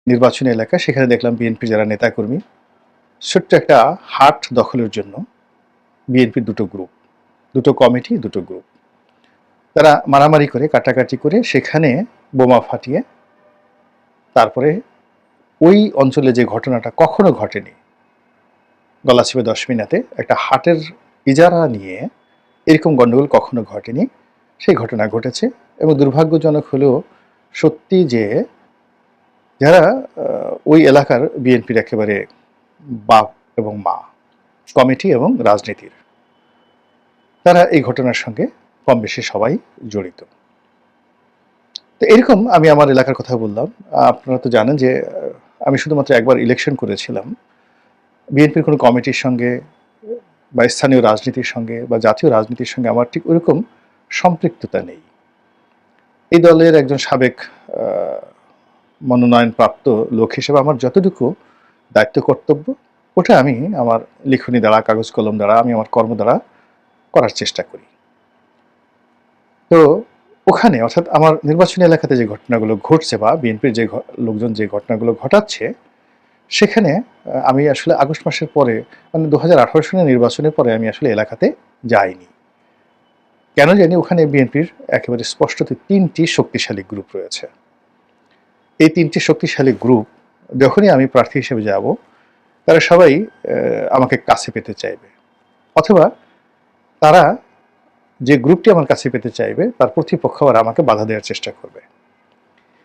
নির্বাচনী এলাকা, সেখানে দেখলাম বিএনপির যারা নেতাকর্মী ছোট্ট একটা হাট দখলের জন্য বিএনপির দুটো গ্রুপ, দুটো কমিটি, দুটো গ্রুপ, তারা মারামারি করে, কাটাকাটি করে সেখানে বোমা ফাটিয়ে তারপরে ওই অঞ্চলে যে ঘটনাটা কখনো ঘটেনি, গলাচিপা দশমিনাতে একটা হাটের ইজারা নিয়ে এরকম গণ্ডগোল কখনো ঘটেনি, সেই ঘটনা ঘটেছে। এবং দুর্ভাগ্যজনক হলেও সত্যি যে যারা ওই এলাকার বিএনপির একেবারে বাপ এবং মা, কমিটি এবং রাজনীতির, তারা এই ঘটনার সঙ্গে কম বেশি সবাই জড়িত। তো এরকম আমি আমার এলাকার কথা বললাম। আপনারা তো জানেন যে আমি শুধুমাত্র একবার ইলেকশন করেছিলাম। বিএনপির কোনো কমিটির সঙ্গে বা স্থানীয় রাজনীতির সঙ্গে বা জাতীয় রাজনীতির সঙ্গে আমার ঠিক ওরকম সম্পৃক্ততা নেই। এই দলের একজন সাবেক মনোনয়নপ্রাপ্ত লোক হিসেবে আমার যতটুকু দায়িত্ব কর্তব্য, ওটা আমি আমার লিখনী দ্বারা, কাগজ কলম দ্বারা, আমি আমার কর্ম দ্বারা করার চেষ্টা করি। তো ওখানে, অর্থাৎ আমার নির্বাচনী এলাকাতে যে ঘটনাগুলো ঘটছে বা বিএনপির যে লোকজন যে ঘটনাগুলো ঘটাচ্ছে, সেখানে আমি আসলে আগস্ট মাসের পরে, মানে 2018 সালের নির্বাচনের পরে আমি আসলে এলাকাতে যাইনি। কেন জানি ওখানে বিএনপির একেবারে স্পষ্টত 3টি শক্তিশালী গ্রুপ রয়েছে। এই 3টি শক্তিশালী গ্রুপ যখনই আমি প্রার্থী হিসেবে যাব, তারা সবাই আমাকে কাছে পেতে চাইবে, অথবা তারা যে গ্রুপটি আমার কাছে পেতে চাইবে তার প্রতিপক্ষ আর আমাকে বাধা দেওয়ার চেষ্টা করবে।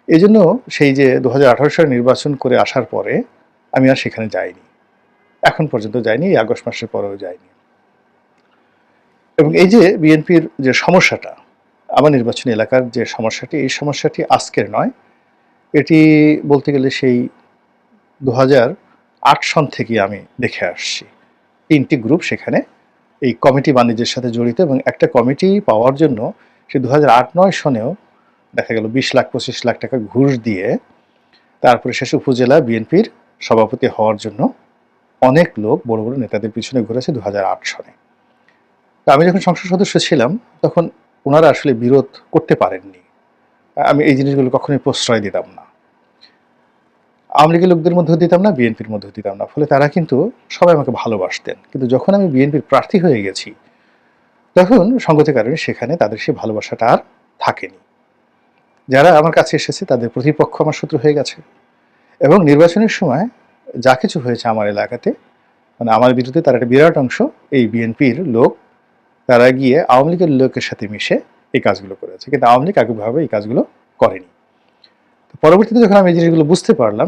এই জন্য সেই যে 2018 সালে নির্বাচন করে আসার পরে আমি আর সেখানে যাইনি, এখন পর্যন্ত যাইনি, এই আগস্ট মাসের পরেও যাইনি। এবং এই যে বিএনপির যে সমস্যাটা, আমার নির্বাচনী এলাকার যে সমস্যাটি, এই সমস্যাটি আজকের নয়, এটি বলতে গেলে সেই 2008 সন থেকে আমি দেখে আসছি। 3টি গ্রুপ সেখানে এই কমিটি বাণিজ্যের সাথে জড়িত, এবং একটা কমিটি পাওয়ার জন্য সে 2008-9 সনেও দেখা গেল 20 লাখ 25 লাখ টাকা ঘুষ দিয়ে তারপরে শেষ উপজেলা বিএনপির সভাপতি হওয়ার জন্য অনেক লোক বড় বড় নেতাদের পিছনে ঘুরেছে 2008 সনে। আমি যখন সংসদ সদস্য ছিলাম তখন ওনারা আসলে বিরোধ করতে পারেননি। আমি এই জিনিসগুলো কখনোই প্রশ্রয় দিতাম না, আওয়ামী লীগের লোকদের মধ্যেও দিতাম না, বিএনপির মধ্যেও দিতাম না, ফলে তারা কিন্তু সবাই আমাকে ভালোবাসতেন। কিন্তু যখন আমি বিএনপির প্রার্থী হয়ে গেছি, তখন সঙ্গতের কারণে সেখানে তাদের সেই ভালোবাসাটা আর থাকেনি। যারা আমার কাছে এসেছে তাদের প্রতিপক্ষ আমার শত্রু হয়ে গেছে। এবং নির্বাচনের সময় যা কিছু হয়েছে আমার এলাকাতে, মানে আমার বিরুদ্ধে তার একটা বিরাট অংশ এই বিএনপির লোক, তারা গিয়ে আওয়ামী লীগের লোকের সাথে মিশে এই কাজগুলো করেছে, কিন্তু আওয়ামী লীগ আগেভাবে এই কাজগুলো করেনি। পরবর্তীতে যখন আমি এই জিনিসগুলো বুঝতে পারলাম,